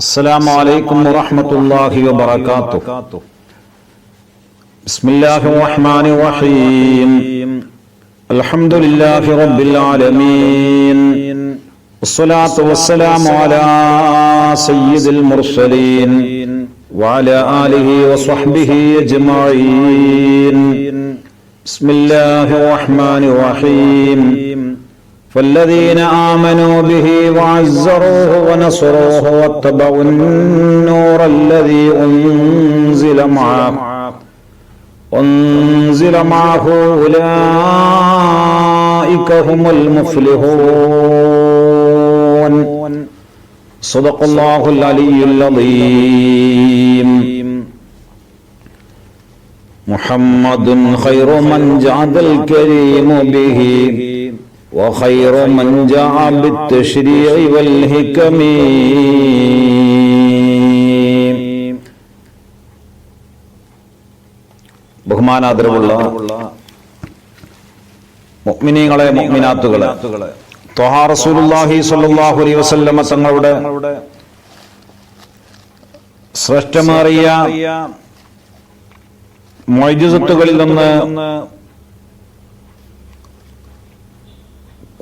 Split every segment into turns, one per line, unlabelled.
السلام عليكم ورحمة الله وبركاته. بسم الله الرحمن الرحيم. الحمد لله رب العالمين. الصلاة والسلام على سيد المرسلين وعلى آله وصحبه أجمعين. بسم الله الرحمن الرحيم. فالذين آمنوا به وعزروه ونصروه واتبعوا النور الذي أنزل معه أولئك هم المفلحون. صدق الله العلي العظيم. محمد خير من جعد الكريم به وخير من جاء بالتشريع والحكم. ബഹുമാനാദരവുള്ള മുഅ്മിനീങ്ങളെ മുഅ്മിനാത്തുകളെ, ത്വഹാ റസൂലുള്ളാഹി സ്വല്ലല്ലാഹു അലൈഹി വസല്ലമ തങ്ങളുടെ ശ്രേഷ്ഠമേറിയ മുഅ്ജിസത്തുകളിൽ നിന്ന്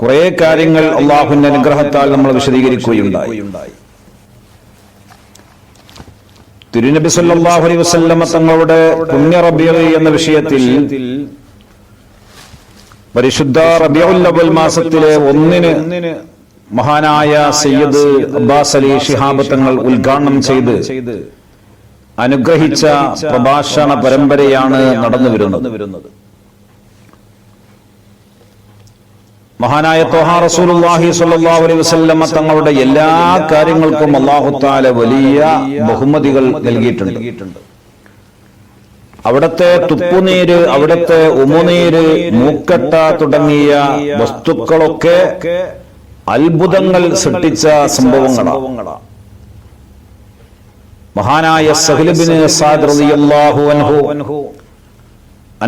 കുറെ കാര്യങ്ങൾ അള്ളാഹുവിന്റെ അനുഗ്രഹത്താൽ നമ്മൾ വിശദീകരിക്കുകയുണ്ടായി. തിരുനബി സല്ലല്ലാഹു അലൈഹി വസല്ലമ തങ്ങളുടെ പുണ്യ റബീഉ എന്ന വിഷയത്തിൽ പരിശുദ്ധ റബീഉൽ അവ്വൽ മാസത്തിലെ 1 മഹാനായ സയ്യിദ് അബ്ബാസ് അലി ശിഹാബ് തങ്ങൾ ഉദ്ഘാടനം ചെയ്ത് അനുഗ്രഹിച്ച പ്രഭാഷണ പരമ്പരയാണ് നടന്നു വരുന്നത്. മഹാനായ ത്വഹാ റസൂലുള്ളാഹി സ്വല്ലല്ലാഹു അലൈഹി വസല്ലമ തങ്ങളുടെ എല്ലാ കാര്യങ്ങൾക്കും അല്ലാഹു തആല വലിയ ബഹുമതികൾ നൽകിയിട്ടുണ്ട്. അവിടുത്തെ തുപ്പുനീര്, അവിടുത്തെ ഉമുനീര്, മൂക്കട്ട തുടങ്ങിയ വസ്തുക്കളൊക്കെ അത്ഭുതങ്ങൾ സൃഷ്ടിച്ച സംഭവങ്ങളാണ്. മഹാനായ സഹ്ൽ ഇബ്നു സഅദ് റളിയല്ലാഹു അൻഹു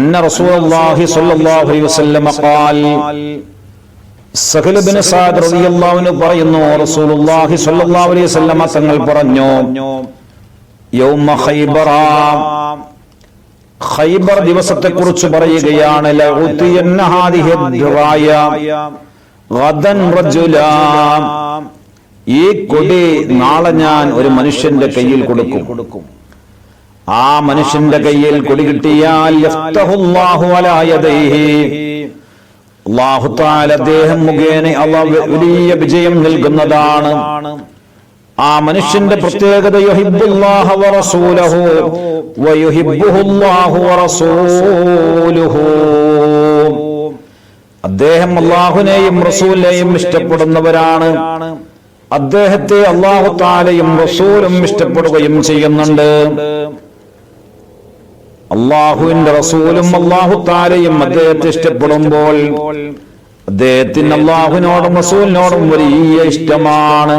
അന്ന റസൂലുള്ളാഹി സ്വല്ലല്ലാഹു അലൈഹി വസല്ലമ ഖാൽ, സഹ്ൽ ഇബ്നു സഅദ് റളിയല്ലാഹു അൻഹു പറയുന്നു, റസൂലുള്ളാഹി സ്വല്ലല്ലാഹു അലൈഹി വസല്ലമ തങ്ങൾ പറഞ്ഞു, യൗമ ഖൈബറ, ഖൈബർ ദിവസത്തെക്കുറിച്ച് പറയുകയാണ്, ലഉതിയന്ന ഹാദിഹി ദുറായ ഗദൻ റജുലാ, ഈ കൊടി നാളെ ഞാൻ ഒരു മനുഷ്യന്റെ കയ്യിൽ കൊടുക്കും. ആ മനുഷ്യന്റെ കയ്യിൽ കൊടി കിട്ടിയാൽ യഫ്തഹുല്ലാഹു അലാ യദൈഹി, അല്ലാഹു തആല അദ്ദേഹം മുഖേന അല്ലാഹു വലിയ വിജയം നൽകുന്നതാണ്. ആ മനുഷ്യന്റെ പ്രത്യേകത യുഹിബ്ബുല്ലാഹ വറസൂലുഹു വയുഹിബ്ബുഹുല്ലാഹു വറസൂലുഹു, അദ്ദേഹം അല്ലാഹുവിനെയും റസൂലിനെയും ഇഷ്ടപ്പെടുന്നവരാണ്. അദ്ദേഹത്തെ അല്ലാഹു തആലയും റസൂലും ഇഷ്ടപ്പെടുകയും ചെയ്യുന്നുണ്ട്. അല്ലാഹുവിന്റെ റസൂലും അല്ലാഹു തആലയും അദ്ദേഹത്തെ ഇഷ്ടപ്പെടുമ്പോൾ അദ്ദേഹത്തിന് അല്ലാഹുവിനോടും റസൂലിനോടും വലിയ ഇഷ്ടമാണ്.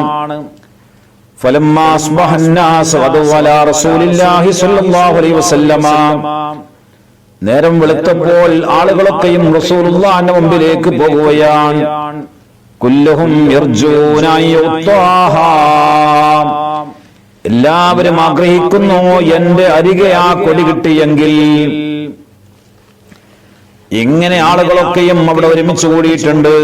ഫലമ്മാ അസ്ബഹ അന്നാസ് വദഉ അലാ റസൂലില്ലാഹി സ്വല്ലല്ലാഹു അലൈഹി വസല്ലമ, നേരം വെളുത്തപ്പോൾ ആളുകളൊക്കെയും റസൂലുള്ളാഹിന്റെ മുമ്പിലേക്ക് പോകുകയാണ്. കുല്ലുഹും യർജൂന യുത്താഹാ, എല്ലാവരും ആഗ്രഹിക്കുന്നു എന്റെ അരികെ ആ കൊടി കിട്ടിയെങ്കിൽ. ഇങ്ങനെ ആളുകളൊക്കെയും അവിടെ ഒരുമിച്ച് കൂടിയിട്ടുണ്ട്.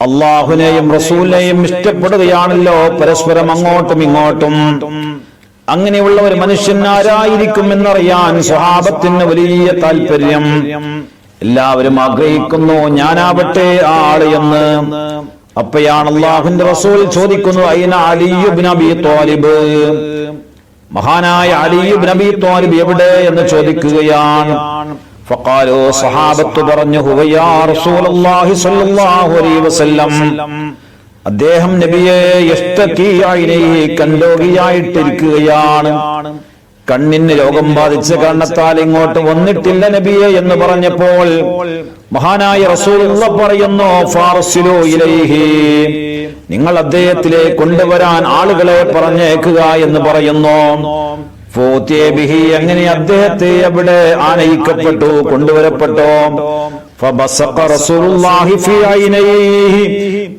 അള്ളാഹുവിനെയും റസൂലിനെയും ഇഷ്ടപ്പെടുകയാണല്ലോ പരസ്പരം അങ്ങോട്ടും ഇങ്ങോട്ടും. അങ്ങനെയുള്ള ഒരു മനുഷ്യൻ ആരായിരിക്കും എന്നറിയാൻ സ്വഹാബത്തിന് വലിയ താല്പര്യം. എല്ലാവരും ആഗ്രഹിക്കുന്നു ഞാനാവട്ടെ ആ ആള് എന്ന്. അപ്പോഴാണ് അല്ലാഹുവിന്റെ റസൂൽ ചോദിക്കുന്നു, അയ്ന അലി ഇബ്നു അബീ ത്വാലിബ്, മഹാനായ അലി ഇബ്നു അബീ ത്വാലിബ് എവിടെ എന്ന് ചോദിക്കുകയാണ്. ഫഖാലു, സഹാബത്ത് പറഞ്ഞു, ഹുവ യാ റസൂലുള്ളാഹി സ്വല്ലല്ലാഹു അലൈഹി വസല്ലം, അദ്ദേഹം നബിയെ യസ്തകീ ഐനൈഹി, കണ്ടോകിയായിട്ടിരിക്കുകയാണ്. കണ്ണിന് രോഗം ബാധിച്ച കാരണത്താൽ ഇങ്ങോട്ട് വന്നിട്ടില്ല നബിയെ എന്ന് പറഞ്ഞപ്പോൾ മഹാനായ റസൂലുള്ള പറയുന്നു, ഫാർസിലു ഇലൈഹി, നിങ്ങൾ അദ്ദേഹത്തിലേക്ക് കൊണ്ടുവരാൻ ആളുകളെ പറഞ്ഞേക്കുക എന്ന് പറയുന്നു. ഫൂതിയ ബിഹി, അങ്ങനെ അദ്ദേഹത്തെ അവിടെ ആനയിക്കപ്പെട്ടു, കൊണ്ടുവരപ്പെട്ടു. ഫബസഖ റസൂലുള്ളാഹി ഫീ ഐനൈഹി,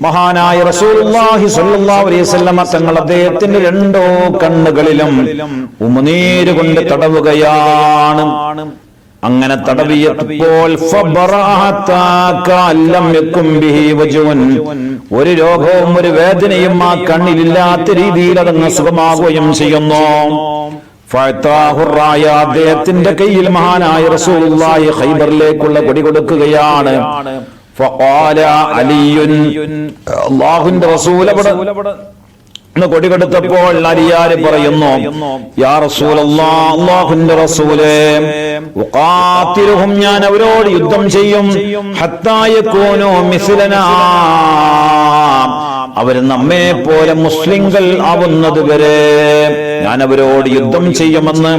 മഹാനായ റസൂലുള്ളാഹി സ്വല്ലല്ലാഹു അലൈഹി വസല്ലം തങ്ങൾ അദ്ദേഹത്തിന്റെ രണ്ടോ കണ്ണുകളിലും ഉമിനീര് കൊണ്ട് തടവുകയാണ്. അങ്ങനെ തടവിയപ്പോൾ ഒരു രോഗവും ഒരു വേദനയും ആ കണ്ണിലില്ലാത്ത രീതിയിൽ അതങ്ങ് സുഖമാകുകയും ചെയ്യുന്നു. അദ്ദേഹത്തിന്റെ കയ്യിൽ മഹാനായ റസൂലുള്ളാഹി ഖൈബറിലേക്കുള്ള കൊടി കൊടുക്കുകയാണ്. അല്ലാഹുവിന്റെ റസൂൽ കൊടി കൊടുത്തപ്പോൾ അലിയാര് പറയുന്നു, യാ റസൂലല്ലാഹ്, അല്ലാഹുവിന്റെ റസൂലേ, ഉഖാതിലുഹും, ഞാൻ അവരോട് യുദ്ധം ചെയ്യും, ഹത്താ യകൂനു മിസ്ലനാ, അവർ നമ്മെ പോലെ മുസ്ലിങ്ങൾ ആവുന്നത് വരെ ഞാൻ അവരോട് യുദ്ധം ചെയ്യുമെന്ന്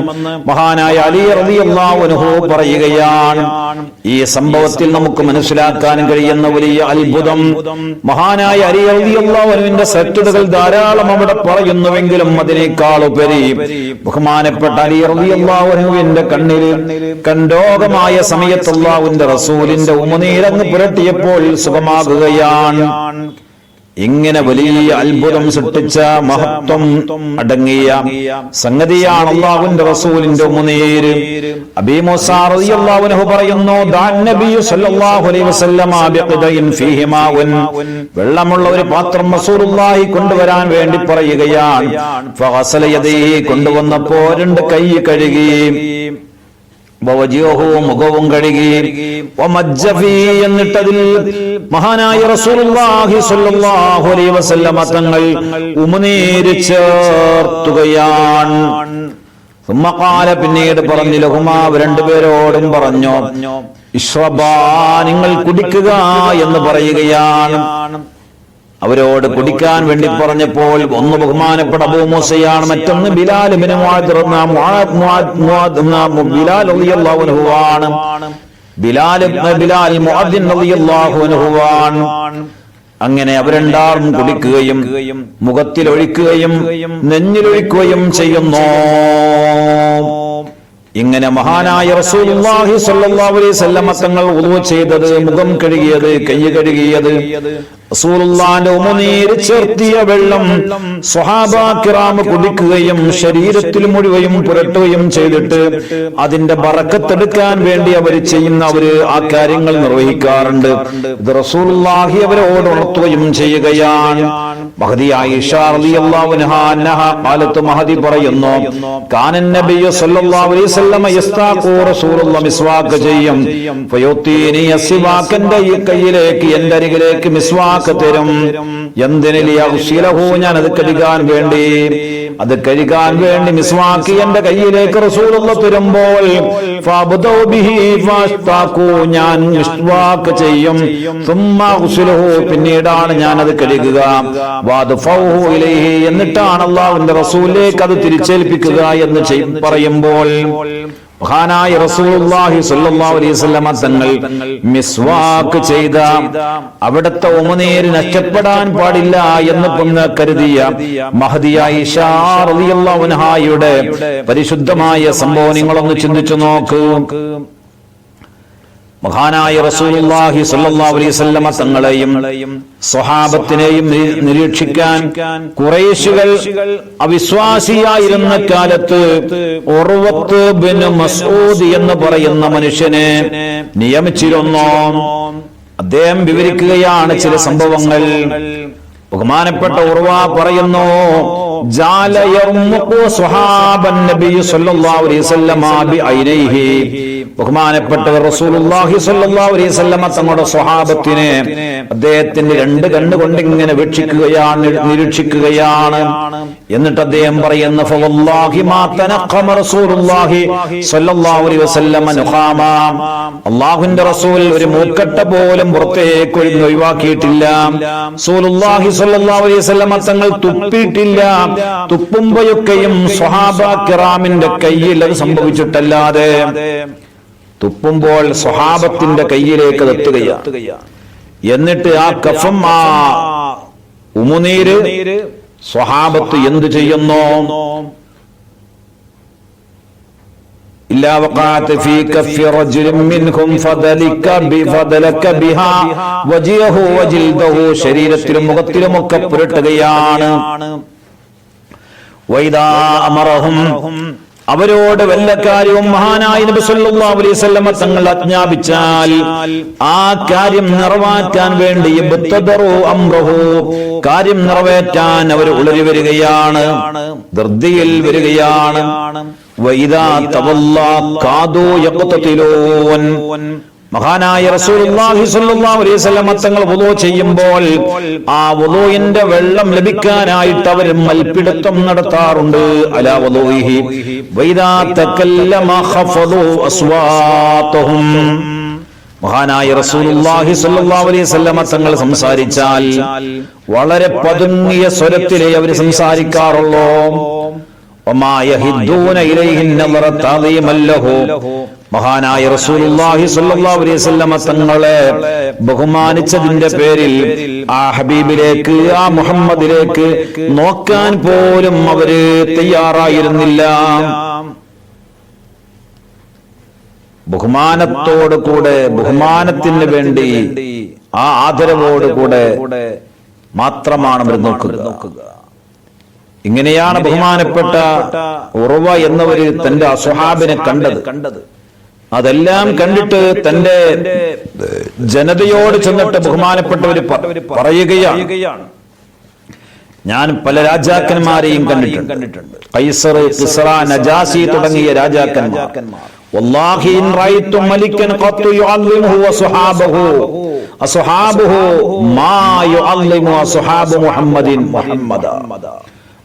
മഹാനായ അലി റളിയല്ലാഹു അൻഹു പറയുകയാണ്. ഈ സംഭവത്തിൽ നമുക്ക് മനസ്സിലാക്കാൻ കഴിയുന്ന വലിയ അത്ഭുതം, മഹാനായ അലി റളിയല്ലാഹു അൻഹുവിന്റെ സത്യതകൾ ധാരാളം അവിടെ പറയുന്നുവെങ്കിലും അതിനേക്കാൾ ഉപരി ബഹുമാനപ്പെട്ട അലി റളിയല്ലാഹു അൻഹുവിന്റെ കണ്ണിൽ കണ്ടോകമായ സമയത്ത് അല്ലാഹുവിന്റെ റസൂലിന്റെ ഉമിനീരങ്ങ് പുരട്ടിയപ്പോൾ സുഖമാകുകയാണ്. ഇങ്ങനെ വലിയ അത്ഭുതം സൃഷ്ടിച്ച മഹത്വം അടങ്ങിയ സംഗതിയാണ് അല്ലാഹുവിന്റെ റസൂലിന്റെ ഉമിനീര്. അബീ മൂസാ റളിയല്ലാഹു അൻഹു പറയുന്നു, ദാൻ നബി സല്ലല്ലാഹു അലൈഹി വസല്ലമ ബിഖദയിൻ ഫീഹി മാഉൻ, വെള്ളമുള്ള ഒരു പാത്രം റസൂലുള്ളാഹി കൊണ്ടുവരാൻ വേണ്ടി പറയുകയാണ്. ഫഗസല യദൈഹി, കൊണ്ടുവന്നപ്പോൾ രണ്ട് കൈ കഴുകി, മുഖവും കഴുകി, എന്നിട്ടതിൽ മഹാനായ റസൂലുള്ളാഹി സ്വല്ലല്ലാഹു അലൈഹി വസല്ലമ തങ്ങൾ ഉമിനീര് ചേർത്തുകയാണ്. പിന്നീട് പറഞ്ഞു, ലഹുമാ, രണ്ടുപേരോടും പറഞ്ഞു, ഇശ്റബാ, നിങ്ങൾ കുടിക്കുക എന്ന് പറയുകയാണ്. അവരോട് കുടിക്കാൻ വേണ്ടി പറഞ്ഞപ്പോൾ ഒന്ന് ബഹുമാനപ്പെട്ട അബൂ മൂസയാണ്, മറ്റൊന്ന് ബിലാൽ ഇബ്നു ബിലാൽ റളിയല്ലാഹു അൻഹു ആണ്. ബിലാൽ മുഅദ്ദിൻ റളിയല്ലാഹു അൻഹു ആണ്. അങ്ങനെ അവരെല്ലാവരും കുടിക്കുകയും മുഖത്തിലൊഴിക്കുകയും നെഞ്ഞിലൊഴിക്കുകയും ചെയ്യുന്നു. ഇങ്ങനെ മഹാനായ റസൂലുള്ളാഹി സ്വല്ലല്ലാഹു അലൈഹി വസല്ലം തങ്ങൾ വുളൂ ചെയ്തത്, മുഖം കഴുകിയത്, കൈ കഴുകിയത്, റസൂലുള്ളാഹിന്റെ ഉമിനീര് ചേർത്തിയ വെള്ളം സ്വഹാബാ കിറാം കുടിക്കുകയും ശരീരത്തിൽ മുഴുവനും പുരട്ടുകയും ചെയ്തിട്ട് അതിന്റെ ബറക്കത്തെടുക്കാൻ വേണ്ടി അവർ ആ കാര്യങ്ങൾ നിർവഹിക്കാറുണ്ട്. ഇത് റസൂലുള്ളാഹി അവരോട് ഉണർത്തുകയും ചെയ്യുകയാണ്. മഹദി ആയിഷ റളിയല്ലാഹു അൻഹാ ഖാലത്ത്, മഹദി പറയുന്നു, കാനൻ നബിയ്യു സ്വല്ലല്ലാഹു അലൈഹി വസല്ലം യസ്താഖു, റസൂലുള്ളാഹി മിസ്വാക്ക് ചെയ്യും, ഫയുതീനി അസ്വാക്കന്റെ ഈ കയ്യിലേക്ക്, എന്റെ അരികിലേക്ക് മിസ്വാക്ക് തരും. എന്തിനു? ഞാൻ അത് കഴുകാൻ വേണ്ടി മിസ്വാക്ക് എന്റെ കയ്യിലേക്ക് റസൂലുള്ളാഹി തരുമ്പോൾ ഞാൻ മിസ്വാക്ക് ചെയ്യും, പിന്നീടാണ് ഞാൻ അത് കഴുകുക, എന്നിട്ടാണ് അല്ലാഹുവിന്റെ റസൂലിലേക്ക് അത് തിരിച്ചേൽപ്പിക്കുക എന്ന് പറയുമ്പോൾ മഹാനായ റസൂലുള്ളാഹി സ്വല്ലല്ലാഹു അലൈഹി വസല്ലം തങ്ങൾ മിസ്വാക്ക് ചെയ്ത അവിടുത്തെ ഉമിനീര് നഷ്ടപ്പെടാൻ പാടില്ല എന്ന് കരുതിയ മഹദി ആയിഷ റളിയല്ലാഹു അൻഹായുടെ പരിശുദ്ധമായ സംഭവം നിങ്ങളൊന്ന് ചിന്തിച്ചു നോക്കൂ. മഹാനായ റസൂലുള്ളാഹി സ്വല്ലല്ലാഹു അലൈഹി വസല്ലം തങ്ങളെയും സ്വഹാബത്തിനെയും നിരീക്ഷിക്കാൻ ഖുറൈശികൾ അവിശ്വാസിയായിരുന്ന കാലത്ത് ഉർവത്ത് ബിൻ മസ്ഊദ് എന്ന് പറയുന്ന മനുഷ്യനെ നിയമിച്ചിരുന്നു. അദ്ദേഹം വിവരിക്കുകയാണ് ചില സംഭവങ്ങൾ. ബഹുമാനപ്പെട്ട ഉർവ പറയുന്നു, ജാല യർമുഖു സ്വഹാബൻ നബി സ്വല്ലല്ലാഹു അലൈഹി വസല്ലം ബിഐനൈഹി, ബഹുമാനപ്പെട്ട റസൂലുള്ളാഹി സ്വല്ലല്ലാഹു അലൈഹി വസല്ലം തങ്ങളുടെ സ്വഹാബത്തിനെ അദ്ദേഹത്തിന്റെ രണ്ട് കണ്ണുകൊണ്ട് ഇങ്ങനെ വീക്ഷിക്കുകയാണ്, നിരീക്ഷിക്കുകയാണ്. എന്നിട്ട് അദ്ദേഹം പറയുന്ന, ഫവല്ലാഹി മാ തനഖമ റസൂലുള്ളാഹി സ്വല്ലല്ലാഹു അലൈഹി വസല്ലം നുഖാമ, അല്ലാഹുവിന്റെ റസൂൽ ഒരു മൂക്കട്ട പോലും പുറത്തേക്ക് ഒഴിവാക്കിയിട്ടില്ല. റസൂലുള്ളാഹി സ്വല്ലല്ലാഹു അലൈഹി വസല്ലം തങ്ങൾ തുപ്പിയിട്ടില്ല. തുപ്പുമ്പോഴൊക്കെയും സ്വഹാബാ കിറാമിന്റെ കയ്യിൽ അത് സംഭവിച്ചിട്ടല്ലാതെ, തുപ്പുമ്പോൾ സ്വഹാബത്തിന്റെ കയ്യിലേക്ക് എത്തുകയാണ്. എന്നിട്ട് ആ കഫം, ആ ഉമിനീര് സ്വഹാബത്ത് എന്തു ചെയ്യുന്നു? ഇല്ലാ വഖഅത ഫീ കഫി റജുലിൻ മിൻഹും ഫദലക ബിഹാ വജ്ഹഹു വജിൽദഹു, ശരീരത്തിലും മുഖത്തിലുമൊക്കെ പുരട്ടുകയാണ്. വൈദാ അമറഹും, അവരോട് വല്ല കാര്യവും മഹാനായ നബി സല്ലല്ലാഹു അലൈഹി വസല്ലം തങ്ങൾ ആജ്ഞാപിച്ചാൽ ആ കാര്യം നിറവേറ്റാൻ വേണ്ടി ഇബ്തദറു അംറഹു, കാര്യം നിറവേറ്റാൻ അവർ ഉളരി വരികയാണ്, ധൃതിയിൽ വരികയാണ്. വൈദാ തവല്ലാ കാദൂ യഖ്തതിലൂൻ, മഹാനായ റസൂലുള്ളാഹി സ്വല്ലല്ലാഹു അലൈഹി വസല്ലം തങ്ങൾ വുളൂ ചെയ്യുമ്പോൾ ആ വുളൂയിന്റെ വെള്ളം ലഭിക്കാനായിട്ട് അവർ മൽപിടുത്തം നടത്താറുണ്ട്. അലാ വുളൂഇഹി വൈദാ തകല്ലമ ഖഫദു അസ്വാതഹും, മഹാനായ റസൂലുള്ളാഹി സ്വല്ലല്ലാഹു അലൈഹി വസല്ലം തങ്ങൾ സംസാരിച്ചാൽ വളരെ പതുങ്ങിയ സ്വരത്തിലേ അവർ സംസാരിക്കാറുള്ളൂ. വമാ യഹിദ്ദൂന ഇലൈഹി നളറ തഅദീമൻ ലഹു, മഹാനായ റസൂലുള്ളാഹി സ്വല്ലല്ലാഹു അലൈഹി വസല്ലം തങ്ങളെ ബഹുമാനിച്ചതിന്റെ പേരിൽ ആ ഹബീബിലേക്ക്, ആ മുഹമ്മദിലേക്ക് നോക്കാൻ പോലും അവര് തയ്യാറായിരുന്നില്ല. ബഹുമാനത്തോട് കൂടെ, ബഹുമാനത്തിന് വേണ്ടി ആ ആദരവോട് കൂടെ മാത്രമാണ് അവർ നോക്കുക. ഇങ്ങനെയാണ് ബഹുമാനപ്പെട്ട ഉർവ എന്നവര് തന്റെ അസ്വഹാബിനെ കണ്ടത്. അതെല്ലാം കണ്ടിട്ട് തന്റെ ജനതയോട് ചെന്നിട്ട് ബഹുമാനപ്പെട്ടവര് പറയുകയാണ്, ഞാൻ പല രാജാക്കന്മാരെയും കണ്ടിട്ടുണ്ട്. കൈസർ, കിസ്റ, നജാസി തുടങ്ങിയ രാജാക്കന്മാർ. വല്ലാഹി ഇൻ റഅയ്തു മലിക്കൻ ഖത്തു യുഅല്ലിമുഹു വസ്വഹാബഹു അസ്വഹാബഹു മാ യുഅല്ലിമു അസ്വഹാബു മുഹമ്മദിൻ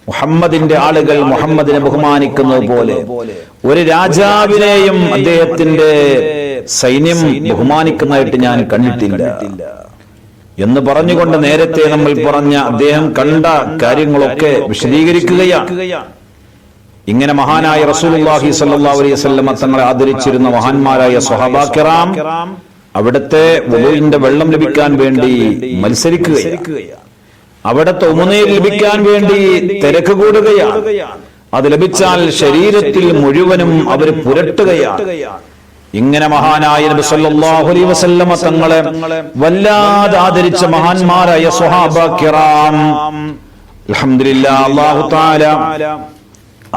മുഹമ്മദിന്റെ ആളുകൾ മുഹമ്മദിനെ ബഹുമാനിക്കുന്നത് പോലെ ഒരു രാജാവിനെയും അദ്ദേഹത്തിന്റെ സൈന്യം ബഹുമാനിക്കുന്നതായിട്ട് ഞാൻ കണ്ടിട്ടില്ല എന്ന് പറഞ്ഞുകൊണ്ട് നേരത്തെ നമ്മൾ പറഞ്ഞ അദ്ദേഹം കണ്ട കാര്യങ്ങളൊക്കെ വിശദീകരിക്കുകയാണ്. ഇങ്ങനെ മഹാനായ റസൂലുള്ളാഹി സ്വല്ലല്ലാഹു അലൈഹി വസല്ലം തങ്ങളെ ആദരിച്ചിരുന്ന മഹാന്മാരായ സ്വഹാബാ കിറാം അവിടുത്തെ വുളൂഇന്റെ വെള്ളം ലഭിക്കാൻ വേണ്ടി മത്സരിക്കുകയാണ്. അവിടുത്തെ ഉമനീർ ലഭിക്കാൻ വേണ്ടി തിരക്ക് കൂടുകയാണ്. അത് ലഭിച്ചാൽ ശരീരത്തിൽ മുഴുവനും അവർ പുരട്ടുകയാണ്. ഇങ്ങനെ മഹാനായ നബി സല്ലല്ലാഹു അലൈഹി വസല്ലം തങ്ങളെ വല്ലാതെ ആദരിച്ച മഹാന്മാരായ സ്വഹാബാ കിറാം, അൽഹംദുലില്ലാഹ്, അല്ലാഹു തആല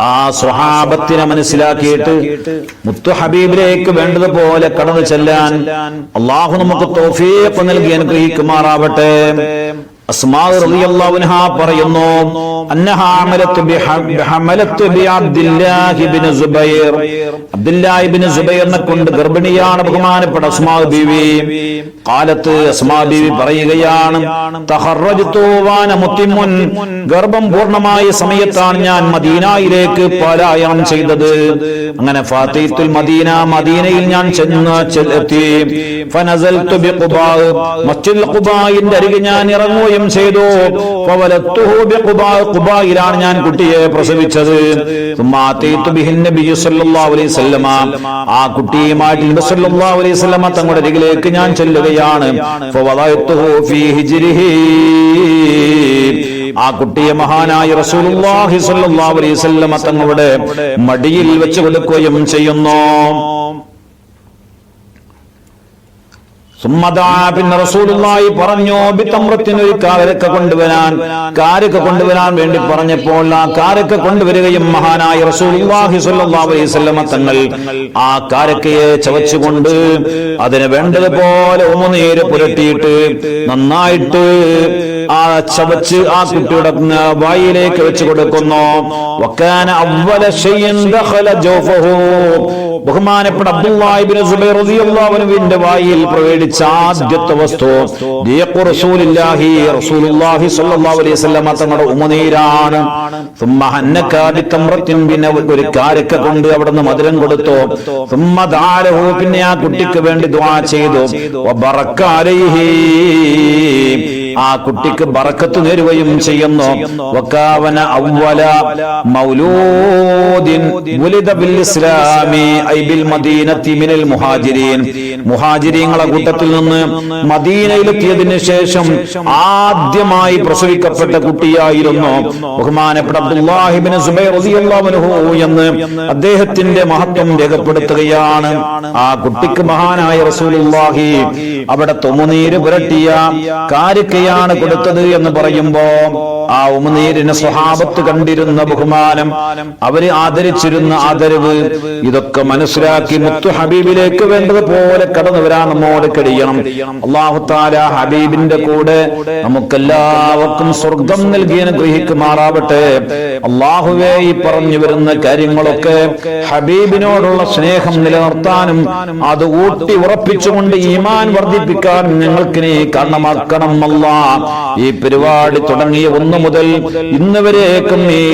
ആ സ്വഹാബത്തിനെ മനസ്സിലാക്കിയിട്ട് മുത്തു ഹബീബിലേക്ക് വേണ്ടതുപോലെ കടന്നു ചെല്ലാൻ അല്ലാഹു നമുക്ക് തൗഫീഖ് നൽകി അനുഗ്രഹിക്കുമാറാവട്ടെ. അസ്മാ റളിയല്ലാഹു അൻഹ പറയുന്നു, അന്നഹാ ഹമലത്ത് ബി അബ്ദുല്ലാഹി ഇബ്നു സുബൈർ, അബ്ദുല്ലാഹി ഇബ്നു സുബൈറിനെ കൊണ്ട് ഗർഭിണിയാണ് ബഹുമാനപ്പെട്ട അസ്മാ ബീവി. ഖാലത്ത്, അസ്മാ ബീവി പറയുകയാണ്, തഖറജ്തു വാന മുത്തിമുൻ, ഗർഭം പൂർണ്ണമായ സമയത്താണ് ഞാൻ മദീനയിലേക്ക് പലായനം ചെയ്തത്. അങ്ങനെ ഫാത്തിത്തുൽ മദീന, മദീനയിൽ ഞാൻ ചെന്നെത്തി. ഫനസൽതു ബി ഖുബാ, മസ്ജിദുൽ ഖുബായിന്റെ അരികെ ഞാൻ ഇറങ്ങുകയും ചെയ്തു. ഫവലത്തുഹു ബി ഖുബാ, ഖുബായിലാണ് ഞാൻ കുട്ടിയെ പ്രസവിച്ചത്. സുമ്മാതീതു ബിഹിൻ നബി സല്ലല്ലാഹു അലൈഹി വസല്ലം, ആ കുട്ടിയുമായിട്ട് നബി സല്ലല്ലാഹു അലൈഹി വസല്ലം തങ്ങളുടെ അരികിലേക്ക് ഞാൻ ചെല്ലുകയാണ്. ഫവദഅതുഹു ഫീ ഹിജ്രിഹി, ആ കുട്ടിയെ മഹാനായ റസൂലുള്ളാഹി സ്വല്ലല്ലാഹു അലൈഹി വസല്ലം തങ്ങളുടെ മടിയിൽ വെച്ച് കൊടുക്കുകയും ചെയ്യുന്നു. പിന്നെ റസൂലുള്ളാഹി പറഞ്ഞു, ബിതംറത്തിന്, ഒരു കാരക്ക കൊണ്ടുവരാൻ വേണ്ടി പറഞ്ഞപ്പോൾ ആ കാരക്ക കൊണ്ടുവരികയും മഹാനായ റസൂലുള്ളാഹി സ്വല്ലല്ലാഹു അലൈഹി വസല്ലം തങ്ങൾ ആ കാരക്കയെ ചവച്ചുകൊണ്ട് അതിന് വേണ്ടതുപോലെ ഉമിനീര് പുരട്ടിയിട്ട് നന്നായിട്ട് ആ ചവച്ച് ആ കുട്ടിയുടെ വായിലേക്ക് വെച്ച് കൊടുക്കുന്നു. വകാന അവ്വല ഷൈഇൻ ദഖല ജൗഫഹു, ബഹുമാനപ്പെട്ട അബ്ദുല്ലാഹി ഇബ്നു സുബൈർ റളിയല്ലാഹു അൻഹുവിന്റെ വായിൽ പ്രവേശിച്ച ആദ്യത്തെ വസ്തു റസൂലുള്ളാഹി സ്വല്ലല്ലാഹു അലൈഹി വസല്ലം തങ്ങളുടെ ഉമിനീരാണ്. സുമ്മ ഹന്നക ബിതംറത്തിൻ, പിന്നെ ഒരു കാരക്ക കൊണ്ട് അവിടുന്ന് മധുരം കൊടുത്തു. സുമ്മ ദഅലഹു, പിന്നെ ആ കുട്ടിക്ക് വേണ്ടി ദുആ ചെയ്തു. വബറക അലൈഹി, ആ കുട്ടിക്ക് ബറക്കത്ത് നേരുകയും ചെയ്യുന്നു. വകാവന അവ്വല മൗലൂദിൻ വുലിദ ബിൽ ഇസ്ലാമി ഐ ബിൽ മദീനത്തി മിനൽ മുഹാജിരീൻ, മുഹാജിരീങ്ങളെ കൂട്ടത്തിൽ നിന്ന് മദീനയിലെത്തിയതിനു ശേഷം ആദ്യമായി പ്രസവിക്കപ്പെട്ട കുട്ടിയായിരുന്നു ബഹുമാനപ്പെട്ട അബ്ദുല്ലാഹി ഇബ്നു സുബൈർ റളിയല്ലാഹു അൻഹു എന്ന് അദ്ദേഹത്തിന്റെ മഹത്വം രേഖപ്പെടുത്തുകയാണ്. ആ കുട്ടിക്ക് മഹാനായ റസൂലുള്ളാഹി അവിടെ തുമുനീര് പുരട്ടിയ കാരിക്കയാണ് കൊടുത്തത് എന്ന് പറയുമ്പോ ആ ഉമിനീരിനെ സ്വഹാബത്ത് കണ്ടിരുന്ന ബഹുമാനം, അവര് ആദരിച്ചിരുന്ന ആദരവ്, ഇതൊക്കെ മനസ്സിലാക്കി മുത്തു ഹബീബിലേക്ക് വേണ്ടതുപോലെ കടന്നു വരാൻ നമ്മോട് കഴിയണം. അല്ലാഹു തആല ഹബീബിന്റെ കൂടെ നമുക്കെല്ലാവർക്കും സ്വർഗം നൽകി അനുഗ്രഹിക്കുമാറാവട്ടെ. അല്ലാഹുവേ, ഈ പറഞ്ഞു വരുന്ന കാര്യങ്ങളൊക്കെ ഹബീബിനോടുള്ള സ്നേഹം നിലനിർത്താനും അത് ഊട്ടി ഉറപ്പിച്ചുകൊണ്ട് ഈമാൻ വർദ്ധിപ്പിക്കാനും ഞങ്ങൾക്ക് നീ കാരണമാക്കണം അല്ലാഹ്. ഈ പരിപാടി തുടങ്ങിയ 1 മുതൽ ഇന്ന് വരേക്കും ഈ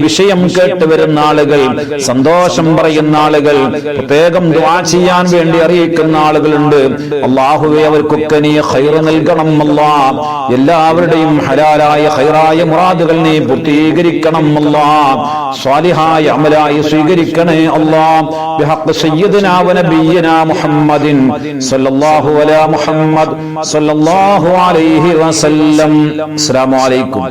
വിഷയം കേട്ട് വരുന്ന ആളുകൾ, സന്തോഷം പറയുന്ന ആളുകൾ, പ്രത്യേകം ദുആ ചെയ്യാൻ വേണ്ടി അറിയിക്കുന്ന ആളുകളുണ്ട്. അല്ലാഹുവേ, അവർക്കൊക്കെ നീ ഖൈർ നൽകണം അല്ലാഹ്. എല്ലാവരുടെയും ഹലാലായ ഖൈറായ മുറാദുകൾ നീ പൂർത്തീകരിക്കണം അല്ലാഹ്. സ്വാലിഹായ അമലായി സ്വീകരിക്കണേ അല്ലാഹ്. ബിഹഖ് സയ്യിദിനാ വ നബിയിനാ മുഹമ്മദിൻ സല്ലല്ലാഹു അലാ മുഹമ്മദ് സല്ലല്ലാഹു അലൈഹി വസല്ലം. അസ്സലാമു അലൈക്കും.